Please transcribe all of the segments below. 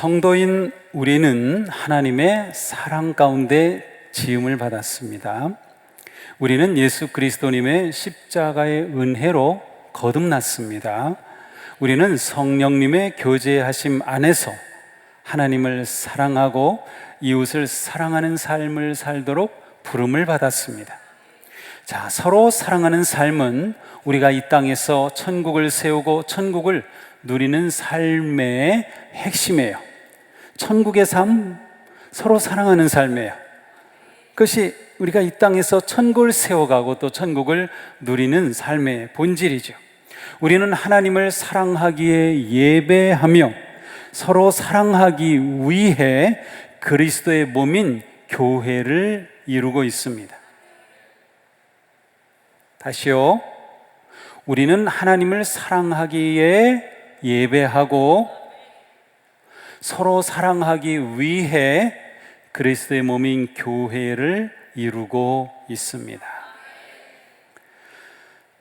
성도인 우리는 하나님의 사랑 가운데 지음을 받았습니다. 우리는 예수 그리스도님의 십자가의 은혜로 거듭났습니다. 우리는 성령님의 교제하심 안에서 하나님을 사랑하고 이웃을 사랑하는 삶을 살도록 부름을 받았습니다. 자, 서로 사랑하는 삶은 우리가 이 땅에서 천국을 세우고 천국을 누리는 삶의 핵심이에요. 천국의 삶, 서로 사랑하는 삶이에요. 그것이 우리가 이 땅에서 천국을 세워가고 또 천국을 누리는 삶의 본질이죠. 우리는 하나님을 사랑하기에 예배하며 서로 사랑하기 위해 그리스도의 몸인 교회를 이루고 있습니다. 다시요. 우리는 하나님을 사랑하기에 예배하고 서로 사랑하기 위해 그리스도의 몸인 교회를 이루고 있습니다.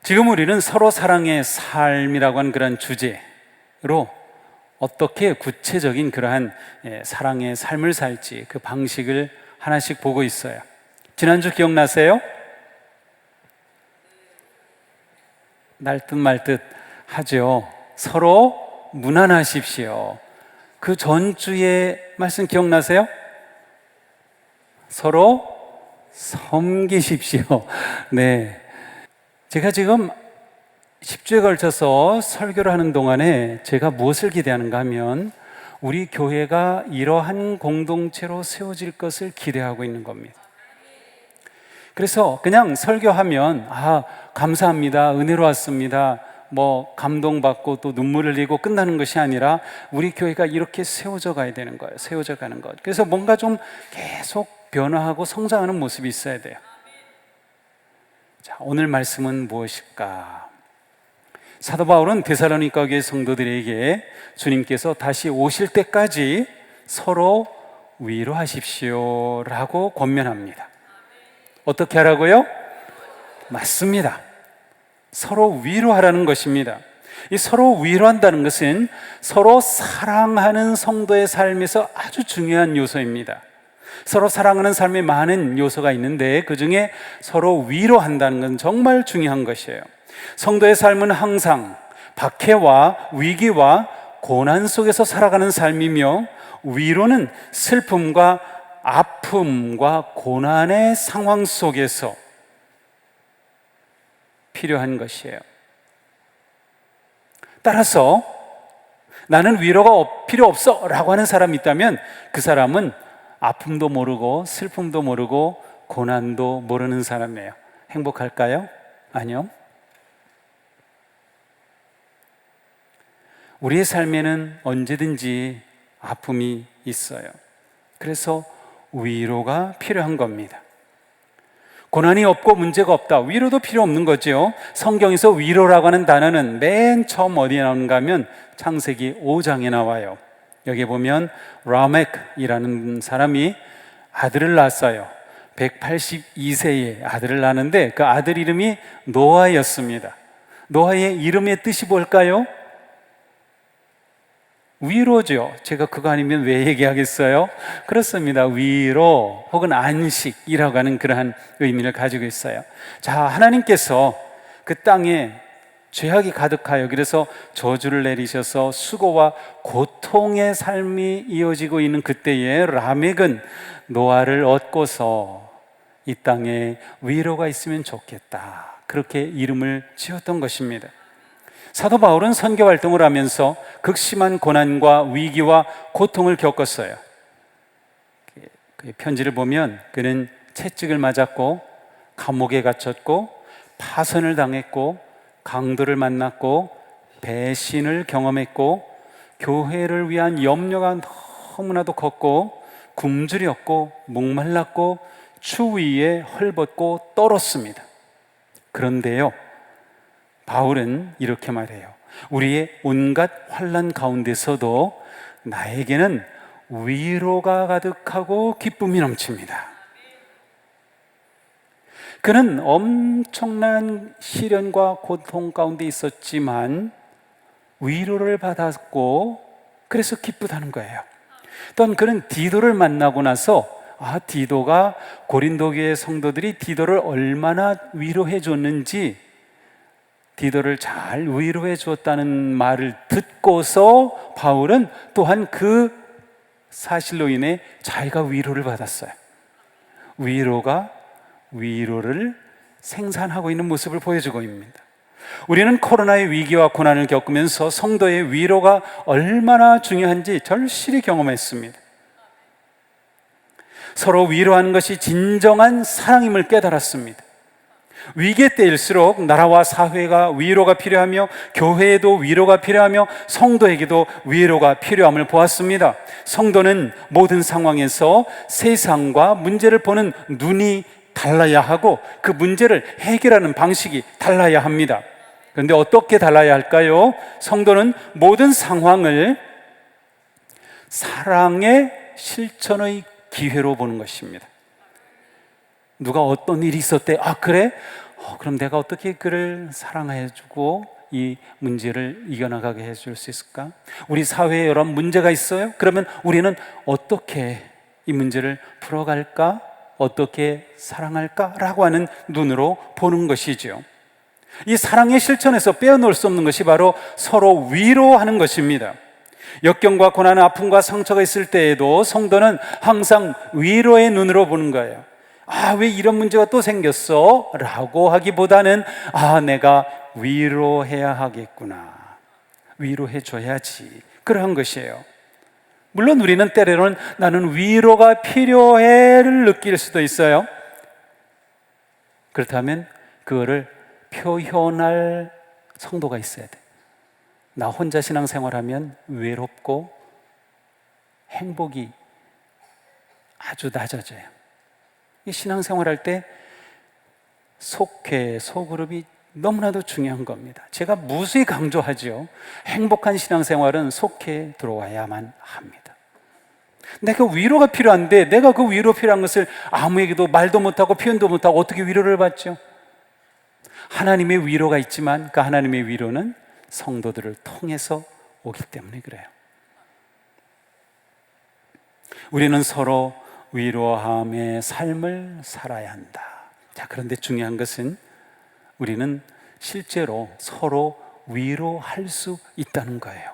지금 우리는 서로 사랑의 삶이라고 하는 그런 주제로 어떻게 구체적인 그러한 사랑의 삶을 살지 그 방식을 하나씩 보고 있어요. 지난주 기억나세요? 날 듯 말 듯 하죠. 서로 무난하십시오. 그 전주의 말씀 기억나세요? 서로 섬기십시오. 네. 제가 지금 10주에 걸쳐서 설교를 하는 동안에 제가 무엇을 기대하는가 하면 우리 교회가 이러한 공동체로 세워질 것을 기대하고 있는 겁니다. 그래서 그냥 설교하면 감사합니다, 은혜로웠습니다, 감동받고 또 눈물을 흘리고 끝나는 것이 아니라 우리 교회가 이렇게 세워져 가야 되는 거예요. 세워져 가는 것. 그래서 뭔가 좀 계속 변화하고 성장하는 모습이 있어야 돼요. 자, 오늘 말씀은 무엇일까? 사도 바울은 데살로니가 교회 성도들에게 주님께서 다시 오실 때까지 서로 위로하십시오 라고 권면합니다. 어떻게 하라고요? 맞습니다. 서로 위로하라는 것입니다. 이 서로 위로한다는 것은 서로 사랑하는 성도의 삶에서 아주 중요한 요소입니다. 서로 사랑하는 삶에 많은 요소가 있는데 그 중에 서로 위로한다는 건 정말 중요한 것이에요. 성도의 삶은 항상 박해와 위기와 고난 속에서 살아가는 삶이며 위로는 슬픔과 아픔과 고난의 상황 속에서 필요한 것이에요. 따라서 나는 위로가 필요 없어 라고 하는 사람이 있다면 그 사람은 아픔도 모르고 슬픔도 모르고 고난도 모르는 사람이에요. 행복할까요? 아니요. 우리의 삶에는 언제든지 아픔이 있어요. 그래서 위로가 필요한 겁니다. 고난이 없고 문제가 없다, 위로도 필요 없는 거죠. 성경에서 위로라고 하는 단어는 맨 처음 어디에 나오는가 하면 창세기 5장에 나와요. 여기 보면 라멕이라는 사람이 아들을 낳았어요. 182세에 아들을 낳았는데 그 아들 이름이 노아였습니다. 노아의 이름의 뜻이 뭘까요? 위로죠. 제가 그거 아니면 왜 얘기하겠어요? 그렇습니다. 위로 혹은 안식이라고 하는 그러한 의미를 가지고 있어요. 자, 하나님께서 그 땅에 죄악이 가득하여 그래서 저주를 내리셔서 수고와 고통의 삶이 이어지고 있는 그때에 라멕은 노아를 얻고서 이 땅에 위로가 있으면 좋겠다, 그렇게 이름을 지었던 것입니다. 사도 바울은 선교 활동을 하면서 극심한 고난과 위기와 고통을 겪었어요. 그 편지를 보면 그는 채찍을 맞았고 감옥에 갇혔고 파선을 당했고 강도를 만났고 배신을 경험했고 교회를 위한 염려가 너무나도 컸고 굶주렸고 목말랐고 추위에 헐벗고 떨었습니다. 그런데요, 바울은 이렇게 말해요. 우리의 온갖 환난 가운데서도 나에게는 위로가 가득하고 기쁨이 넘칩니다. 그는 엄청난 시련과 고통 가운데 있었지만 위로를 받았고 그래서 기쁘다는 거예요. 또한 그는 디도를 만나고 나서 디도가 고린도 교회 성도들이 디도를 얼마나 위로해 줬는지, 디도를 잘 위로해 주었다는 말을 듣고서 바울은 또한 그 사실로 인해 자기가 위로를 받았어요. 위로가 위로를 생산하고 있는 모습을 보여주고 있습니다. 우리는 코로나의 위기와 고난을 겪으면서 성도의 위로가 얼마나 중요한지 절실히 경험했습니다. 서로 위로하는 것이 진정한 사랑임을 깨달았습니다. 위기 때일수록 나라와 사회가 위로가 필요하며 교회에도 위로가 필요하며 성도에게도 위로가 필요함을 보았습니다. 성도는 모든 상황에서 세상과 문제를 보는 눈이 달라야 하고 그 문제를 해결하는 방식이 달라야 합니다. 그런데 어떻게 달라야 할까요? 성도는 모든 상황을 사랑의 실천의 기회로 보는 것입니다. 누가 어떤 일이 있었대. 그래? 그럼 내가 어떻게 그를 사랑해주고 이 문제를 이겨나가게 해줄 수 있을까? 우리 사회에 여러 문제가 있어요? 그러면 우리는 어떻게 이 문제를 풀어갈까? 어떻게 사랑할까? 라고 하는 눈으로 보는 것이죠. 이 사랑의 실천에서 빼어놓을 수 없는 것이 바로 서로 위로하는 것입니다. 역경과 고난, 아픔과 상처가 있을 때에도 성도는 항상 위로의 눈으로 보는 거예요. 왜 이런 문제가 또 생겼어? 라고 하기보다는 내가 위로해야 하겠구나, 위로해 줘야지, 그러한 것이에요. 물론 우리는 때로는 나는 위로가 필요해를 느낄 수도 있어요. 그렇다면 그거를 표현할 성도가 있어야 돼. 나 혼자 신앙생활하면 외롭고 행복이 아주 낮아져요. 이 신앙생활할 때 속회, 소그룹이 너무나도 중요한 겁니다. 제가 무수히 강조하죠. 행복한 신앙생활은 속회에 들어와야만 합니다. 내가 위로가 필요한데 내가 그 위로 필요한 것을 아무에게도 말도 못하고 표현도 못하고 어떻게 위로를 받죠? 하나님의 위로가 있지만 그 하나님의 위로는 성도들을 통해서 오기 때문에 그래요. 우리는 서로 위로함의 삶을 살아야 한다. 그런데 중요한 것은 우리는 실제로 서로 위로할 수 있다는 거예요.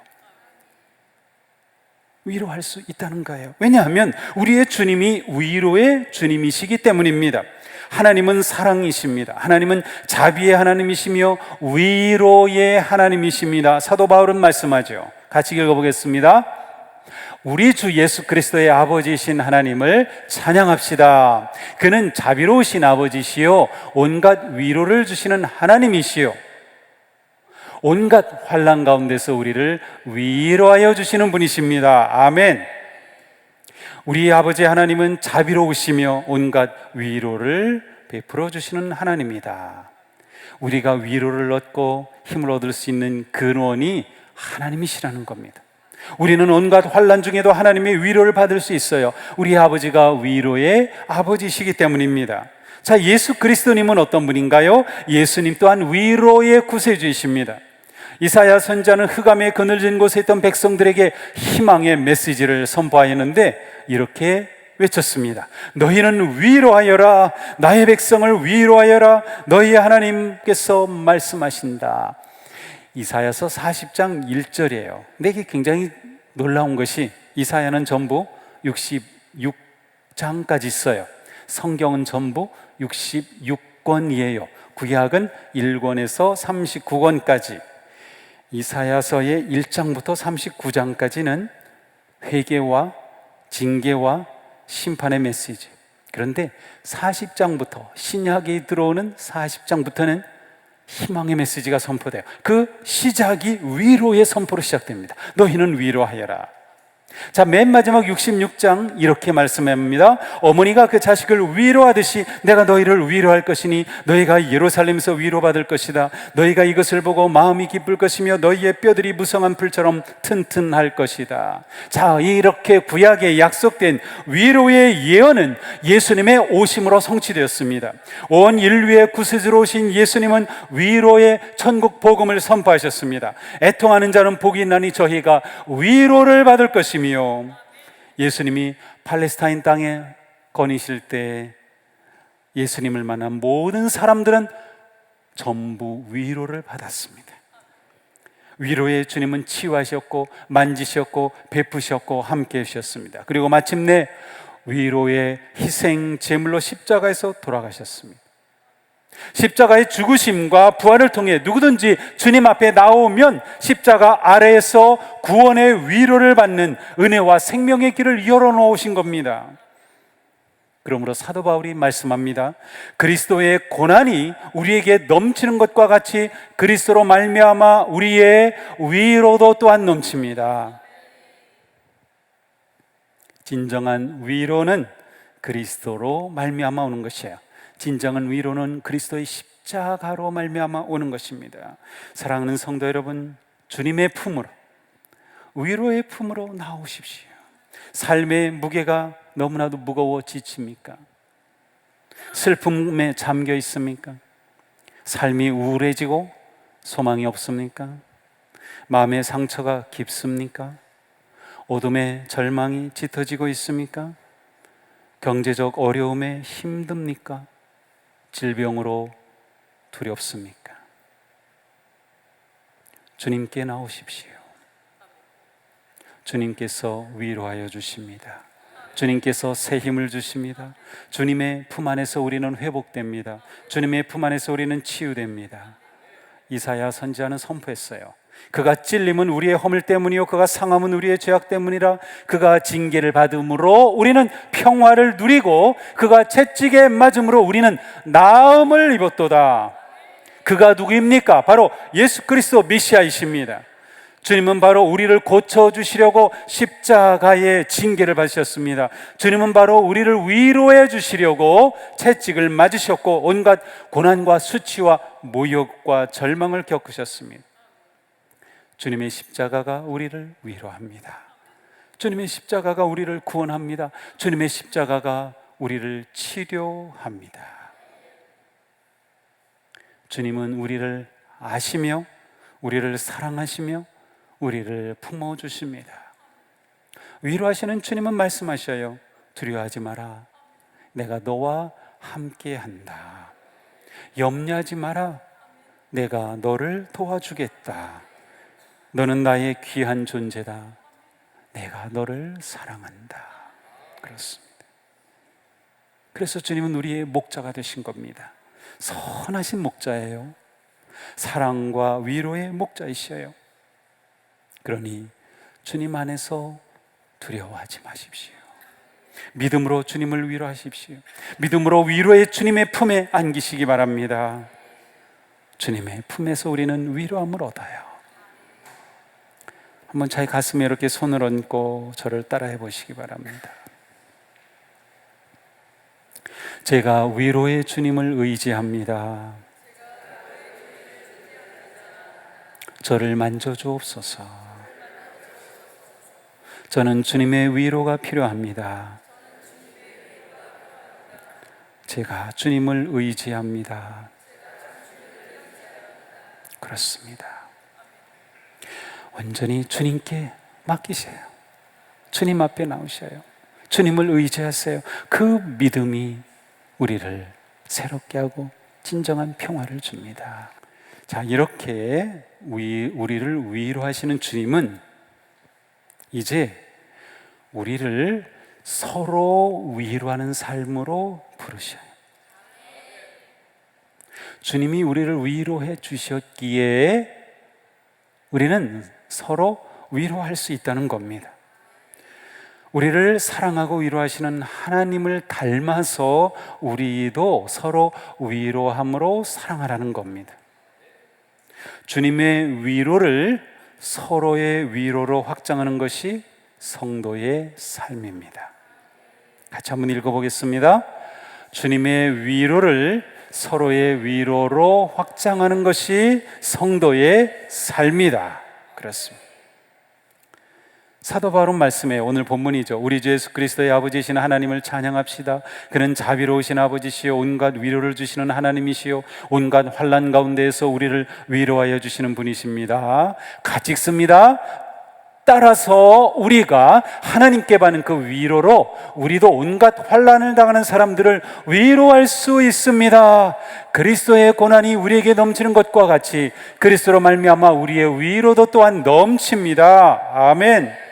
위로할 수 있다는 거예요. 왜냐하면 우리의 주님이 위로의 주님이시기 때문입니다. 하나님은 사랑이십니다. 하나님은 자비의 하나님이시며 위로의 하나님이십니다. 사도 바울은 말씀하죠. 같이 읽어보겠습니다. 우리 주 예수 그리스도의 아버지이신 하나님을 찬양합시다. 그는 자비로우신 아버지시요 온갖 위로를 주시는 하나님이시요 온갖 환난 가운데서 우리를 위로하여 주시는 분이십니다. 아멘. 우리 아버지 하나님은 자비로우시며 온갖 위로를 베풀어 주시는 하나님이다. 우리가 위로를 얻고 힘을 얻을 수 있는 근원이 하나님이시라는 겁니다. 우리는 온갖 환난 중에도 하나님의 위로를 받을 수 있어요. 우리 아버지가 위로의 아버지시기 때문입니다. 예수 그리스도님은 어떤 분인가요? 예수님 또한 위로의 구세주이십니다. 이사야 선지자는 흑암의 그늘진 곳에 있던 백성들에게 희망의 메시지를 선포하였는데 이렇게 외쳤습니다. 너희는 위로하여라. 나의 백성을 위로하여라. 너희 하나님께서 말씀하신다. 이사야서 40장 1절이에요. 근데 이게 굉장히 놀라운 것이 이사야는 전부 66장까지 있어요. 성경은 전부 66권이에요. 구약은 1권에서 39권까지. 이사야서의 1장부터 39장까지는 회개와 징계와 심판의 메시지. 그런데 40장부터 신약이 들어오는 40장부터는 희망의 메시지가 선포돼요. 그 시작이 위로의 선포로 시작됩니다. 너희는 위로하여라. 맨 마지막 66장 이렇게 말씀합니다. 어머니가 그 자식을 위로하듯이 내가 너희를 위로할 것이니 너희가 예루살렘에서 위로받을 것이다. 너희가 이것을 보고 마음이 기쁠 것이며 너희의 뼈들이 무성한 풀처럼 튼튼할 것이다. 이렇게 구약에 약속된 위로의 예언은 예수님의 오심으로 성취되었습니다. 온 인류의 구세주로 오신 예수님은 위로의 천국 복음을 선포하셨습니다. 애통하는 자는 복이 있나니 저희가 위로를 받을 것이며 예수님이 팔레스타인 땅에 거니실 때 예수님을 만난 모든 사람들은 전부 위로를 받았습니다. 위로의 주님은 치유하셨고 만지셨고 베푸셨고 함께 해주셨습니다. 그리고 마침내 위로의 희생 제물로 십자가에서 돌아가셨습니다. 십자가의 죽으심과 부활을 통해 누구든지 주님 앞에 나오면 십자가 아래에서 구원의 위로를 받는 은혜와 생명의 길을 열어놓으신 겁니다. 그러므로 사도 바울이 말씀합니다. 그리스도의 고난이 우리에게 넘치는 것과 같이 그리스도로 말미암아 우리의 위로도 또한 넘칩니다. 진정한 위로는 그리스도로 말미암아 오는 것이에요. 진정한 위로는 그리스도의 십자가로 말미암아 오는 것입니다. 사랑하는 성도 여러분, 주님의 품으로, 위로의 품으로 나오십시오. 삶의 무게가 너무나도 무거워 지칩니까? 슬픔에 잠겨 있습니까? 삶이 우울해지고 소망이 없습니까? 마음의 상처가 깊습니까? 어둠의 절망이 짙어지고 있습니까? 경제적 어려움에 힘듭니까? 질병으로 두렵습니까? 주님께 나오십시오. 주님께서 위로하여 주십니다. 주님께서 새 힘을 주십니다. 주님의 품 안에서 우리는 회복됩니다. 주님의 품 안에서 우리는 치유됩니다. 이사야 선지자는 선포했어요. 그가 찔림은 우리의 허물 때문이요 그가 상함은 우리의 죄악 때문이라. 그가 징계를 받음으로 우리는 평화를 누리고 그가 채찍에 맞음으로 우리는 나음을 입었도다. 그가 누구입니까? 바로 예수 그리스도 메시아이십니다. 주님은 바로 우리를 고쳐주시려고 십자가의 징계를 받으셨습니다. 주님은 바로 우리를 위로해 주시려고 채찍을 맞으셨고 온갖 고난과 수치와 모욕과 절망을 겪으셨습니다. 주님의 십자가가 우리를 위로합니다. 주님의 십자가가 우리를 구원합니다. 주님의 십자가가 우리를 치료합니다. 주님은 우리를 아시며 우리를 사랑하시며 우리를 품어주십니다. 위로하시는 주님은 말씀하셔요. 두려워하지 마라. 내가 너와 함께한다. 염려하지 마라. 내가 너를 도와주겠다. 너는 나의 귀한 존재다. 내가 너를 사랑한다. 그렇습니다. 그래서 주님은 우리의 목자가 되신 겁니다. 선하신 목자예요. 사랑과 위로의 목자이셔요. 그러니 주님 안에서 두려워하지 마십시오. 믿음으로 주님을 위로하십시오. 믿음으로 위로의 주님의 품에 안기시기 바랍니다. 주님의 품에서 우리는 위로함을 얻어요. 한번 자기 가슴에 이렇게 손을 얹고 저를 따라해 보시기 바랍니다. 제가 위로의 주님을 의지합니다. 저를 만져주옵소서. 저는 주님의 위로가 필요합니다. 제가 주님을 의지합니다. 그렇습니다. 완전히 주님께 맡기세요. 주님 앞에 나오셔요. 주님을 의지하세요. 그 믿음이 우리를 새롭게 하고 진정한 평화를 줍니다. 자, 이렇게 우리를 위로하시는 주님은 이제 우리를 서로 위로하는 삶으로 부르셔요. 주님이 우리를 위로해 주셨기에 우리는 서로 위로할 수 있다는 겁니다. 우리를 사랑하고 위로하시는 하나님을 닮아서 우리도 서로 위로함으로 사랑하라는 겁니다. 주님의 위로를 서로의 위로로 확장하는 것이 성도의 삶입니다. 같이 한번 읽어보겠습니다. 주님의 위로를 서로의 위로로 확장하는 것이 성도의 삶이다. 그렇습니다. 사도 바울 말씀에 오늘 본문이죠. 우리 주 예수 그리스도의 아버지이신 하나님을 찬양합시다. 그는 자비로우신 아버지시요 온갖 위로를 주시는 하나님이시요 온갖 환난 가운데에서 우리를 위로하여 주시는 분이십니다. 같이 읽습니다. 따라서 우리가 하나님께 받는 그 위로로 우리도 온갖 환난을 당하는 사람들을 위로할 수 있습니다. 그리스도의 고난이 우리에게 넘치는 것과 같이 그리스도로 말미암아 우리의 위로도 또한 넘칩니다. 아멘.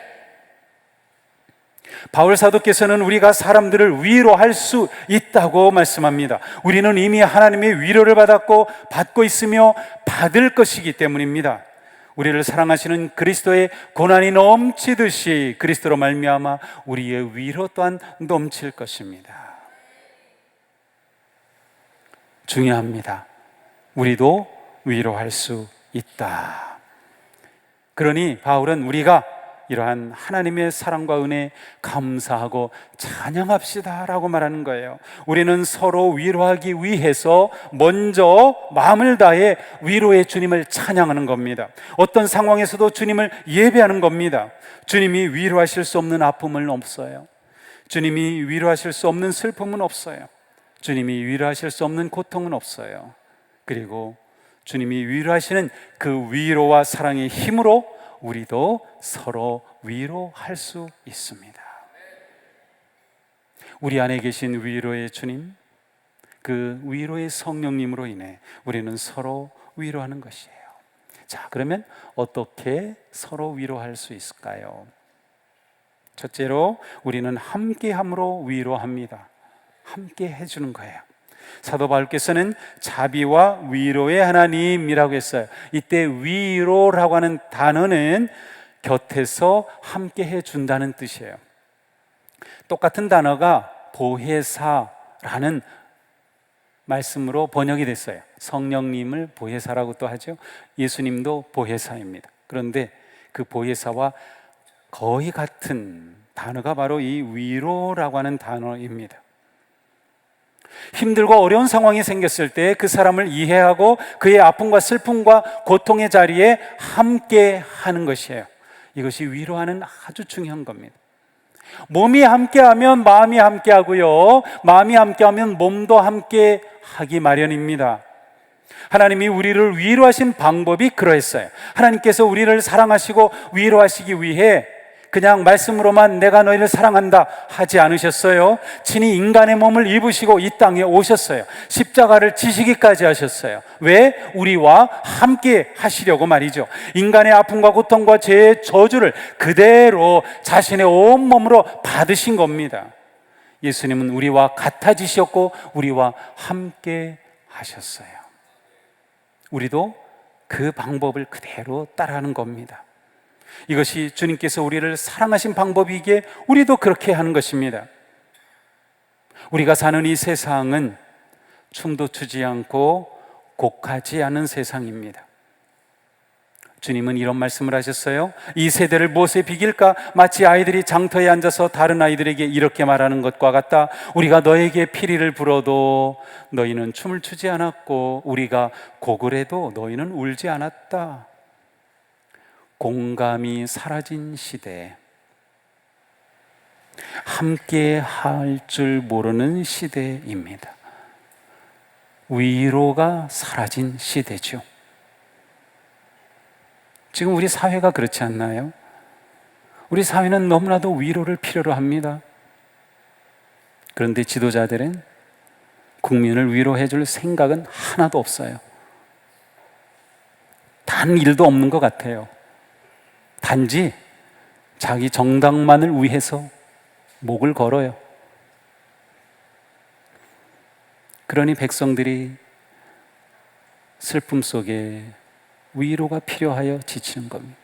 바울 사도께서는 우리가 사람들을 위로할 수 있다고 말씀합니다. 우리는 이미 하나님의 위로를 받고 있으며 받을 것이기 때문입니다. 우리를 사랑하시는 그리스도의 고난이 넘치듯이 그리스도로 말미암아 우리의 위로 또한 넘칠 것입니다. 중요합니다. 우리도 위로할 수 있다. 그러니 바울은 우리가 이러한 하나님의 사랑과 은혜에 감사하고 찬양합시다 라고 말하는 거예요. 우리는 서로 위로하기 위해서 먼저 마음을 다해 위로의 주님을 찬양하는 겁니다. 어떤 상황에서도 주님을 예배하는 겁니다. 주님이 위로하실 수 없는 아픔은 없어요. 주님이 위로하실 수 없는 슬픔은 없어요. 주님이 위로하실 수 없는 고통은 없어요. 그리고 주님이 위로하시는 그 위로와 사랑의 힘으로 우리도 서로 위로할 수 있습니다. 우리 안에 계신 위로의 주님, 그 위로의 성령님으로 인해 우리는 서로 위로하는 것이에요. 자, 그러면 어떻게 서로 위로할 수 있을까요? 첫째로 우리는 함께함으로 위로합니다. 함께 해주는 거예요. 사도 바울께서는 자비와 위로의 하나님이라고 했어요. 이때 위로라고 하는 단어는 곁에서 함께 해준다는 뜻이에요. 똑같은 단어가 보혜사라는 말씀으로 번역이 됐어요. 성령님을 보혜사라고 또 하죠. 예수님도 보혜사입니다. 그런데 그 보혜사와 거의 같은 단어가 바로 이 위로라고 하는 단어입니다. 힘들고 어려운 상황이 생겼을 때 그 사람을 이해하고 그의 아픔과 슬픔과 고통의 자리에 함께 하는 것이에요. 이것이 위로하는 아주 중요한 겁니다. 몸이 함께하면 마음이 함께하고요, 마음이 함께하면 몸도 함께하기 마련입니다. 하나님이 우리를 위로하신 방법이 그러했어요. 하나님께서 우리를 사랑하시고 위로하시기 위해 그냥 말씀으로만 내가 너희를 사랑한다 하지 않으셨어요. 친히 인간의 몸을 입으시고 이 땅에 오셨어요. 십자가를 지시기까지 하셨어요. 왜? 우리와 함께 하시려고 말이죠. 인간의 아픔과 고통과 죄의 저주를 그대로 자신의 온몸으로 받으신 겁니다. 예수님은 우리와 같아지셨고 우리와 함께 하셨어요. 우리도 그 방법을 그대로 따라하는 겁니다. 이것이 주님께서 우리를 사랑하신 방법이기에 우리도 그렇게 하는 것입니다. 우리가 사는 이 세상은 춤도 추지 않고 곡하지 않은 세상입니다. 주님은 이런 말씀을 하셨어요. 이 세대를 무엇에 비길까? 마치 아이들이 장터에 앉아서 다른 아이들에게 이렇게 말하는 것과 같다. 우리가 너에게 피리를 불어도 너희는 춤을 추지 않았고 우리가 곡을 해도 너희는 울지 않았다. 공감이 사라진 시대, 함께 할 줄 모르는 시대입니다. 위로가 사라진 시대죠. 지금 우리 사회가 그렇지 않나요? 우리 사회는 너무나도 위로를 필요로 합니다. 그런데 지도자들은 국민을 위로해 줄 생각은 하나도 없어요. 단 일도 없는 것 같아요. 단지 자기 정당만을 위해서 목을 걸어요. 그러니 백성들이 슬픔 속에 위로가 필요하여 지치는 겁니다.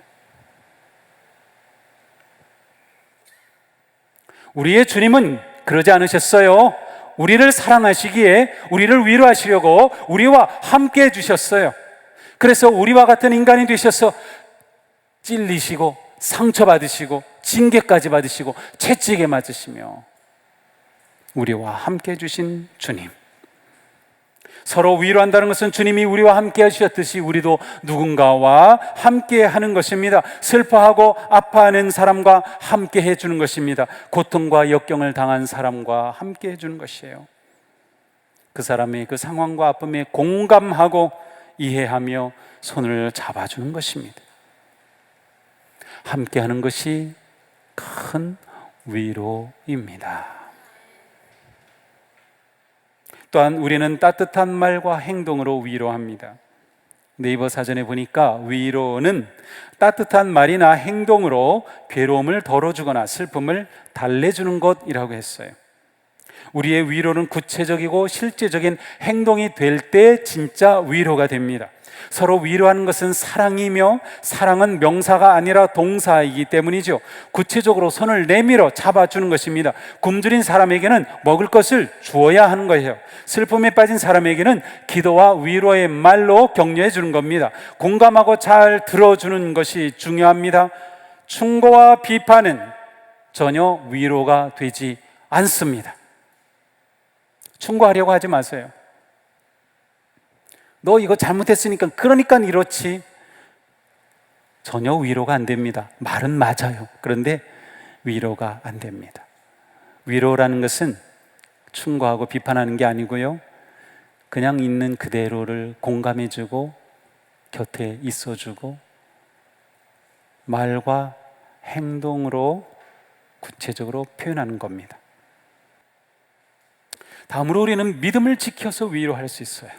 우리의 주님은 그러지 않으셨어요. 우리를 사랑하시기에 우리를 위로하시려고 우리와 함께 해주셨어요. 그래서 우리와 같은 인간이 되셔서 찔리시고 상처받으시고 징계까지 받으시고 채찍에 맞으시며 우리와 함께 해주신 주님, 서로 위로한다는 것은 주님이 우리와 함께 해주셨듯이 우리도 누군가와 함께 하는 것입니다. 슬퍼하고 아파하는 사람과 함께 해주는 것입니다. 고통과 역경을 당한 사람과 함께 해주는 것이에요. 그 사람의 그 상황과 아픔에 공감하고 이해하며 손을 잡아주는 것입니다. 함께하는 것이 큰 위로입니다. 또한 우리는 따뜻한 말과 행동으로 위로합니다. 네이버 사전에 보니까 위로는 따뜻한 말이나 행동으로 괴로움을 덜어주거나 슬픔을 달래주는 것이라고 했어요. 우리의 위로는 구체적이고 실제적인 행동이 될 때 진짜 위로가 됩니다. 서로 위로하는 것은 사랑이며, 사랑은 명사가 아니라 동사이기 때문이죠. 구체적으로 손을 내밀어 잡아주는 것입니다. 굶주린 사람에게는 먹을 것을 주어야 하는 거예요. 슬픔에 빠진 사람에게는 기도와 위로의 말로 격려해 주는 겁니다. 공감하고 잘 들어주는 것이 중요합니다. 충고와 비판은 전혀 위로가 되지 않습니다. 충고하려고 하지 마세요. 너 이거 잘못했으니까 그러니까 이렇지. 전혀 위로가 안 됩니다. 말은 맞아요. 그런데 위로가 안 됩니다. 위로라는 것은 충고하고 비판하는 게 아니고요, 그냥 있는 그대로를 공감해주고 곁에 있어주고 말과 행동으로 구체적으로 표현하는 겁니다. 다음으로 우리는 믿음을 지켜서 위로할 수 있어요.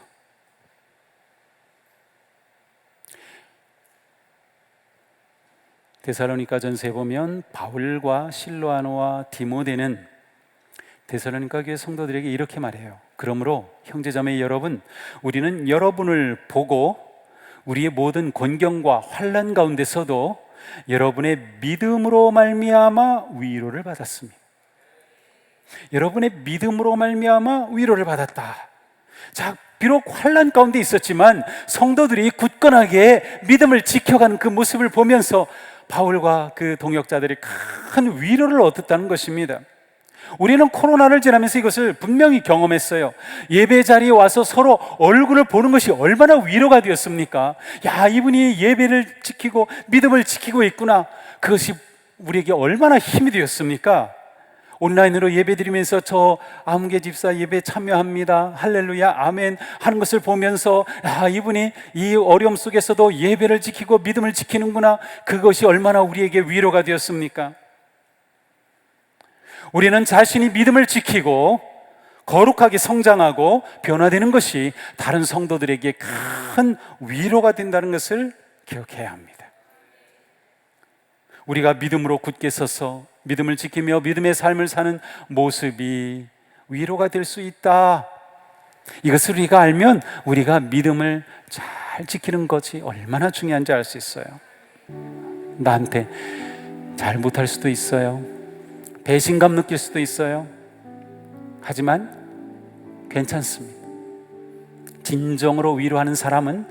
데살로니가전서에 보면 바울과 실로아노와 디모데는 데살로니가 교회 성도들에게 이렇게 말해요. 그러므로 형제자매 여러분, 우리는 여러분을 보고 우리의 모든 곤경과 환난 가운데서도 여러분의 믿음으로 말미암아 위로를 받았습니다. 여러분의 믿음으로 말미암아 위로를 받았다. 자, 비록 환난 가운데 있었지만 성도들이 굳건하게 믿음을 지켜가는 그 모습을 보면서 바울과 그 동역자들이 큰 위로를 얻었다는 것입니다. 우리는 코로나를 지나면서 이것을 분명히 경험했어요. 예배 자리에 와서 서로 얼굴을 보는 것이 얼마나 위로가 되었습니까? 야, 이분이 예배를 지키고 믿음을 지키고 있구나. 그것이 우리에게 얼마나 힘이 되었습니까? 온라인으로 예배 드리면서 저 아무개 집사 예배 참여합니다, 할렐루야, 아멘 하는 것을 보면서 야, 이분이 이 어려움 속에서도 예배를 지키고 믿음을 지키는구나. 그것이 얼마나 우리에게 위로가 되었습니까? 우리는 자신이 믿음을 지키고 거룩하게 성장하고 변화되는 것이 다른 성도들에게 큰 위로가 된다는 것을 기억해야 합니다. 우리가 믿음으로 굳게 서서 믿음을 지키며 믿음의 삶을 사는 모습이 위로가 될 수 있다. 이것을 우리가 알면 우리가 믿음을 잘 지키는 것이 얼마나 중요한지 알 수 있어요. 나한테 잘 못할 수도 있어요. 배신감 느낄 수도 있어요. 하지만 괜찮습니다. 진정으로 위로하는 사람은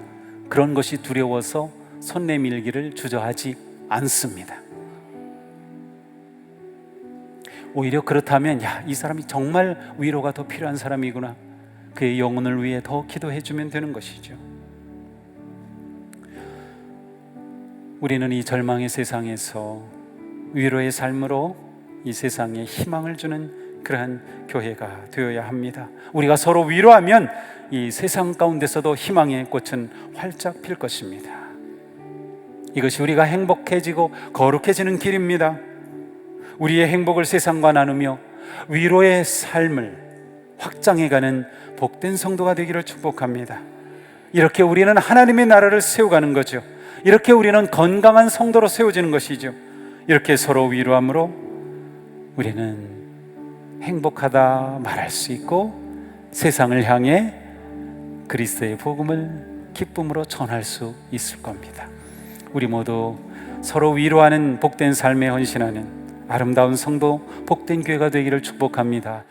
그런 것이 두려워서 손 내밀기를 주저하지 않습니다. 오히려 그렇다면 야, 이 사람이 정말 위로가 더 필요한 사람이구나. 그의 영혼을 위해 더 기도해 주면 되는 것이죠. 우리는 이 절망의 세상에서 위로의 삶으로 이 세상에 희망을 주는 그러한 교회가 되어야 합니다. 우리가 서로 위로하면 이 세상 가운데서도 희망의 꽃은 활짝 필 것입니다. 이것이 우리가 행복해지고 거룩해지는 길입니다. 우리의 행복을 세상과 나누며 위로의 삶을 확장해가는 복된 성도가 되기를 축복합니다. 이렇게 우리는 하나님의 나라를 세워가는 거죠. 이렇게 우리는 건강한 성도로 세워지는 것이죠. 이렇게 서로 위로함으로 우리는 행복하다 말할 수 있고 세상을 향해 그리스도의 복음을 기쁨으로 전할 수 있을 겁니다. 우리 모두 서로 위로하는 복된 삶에 헌신하는 아름다운 성도, 복된 교회가 되기를 축복합니다.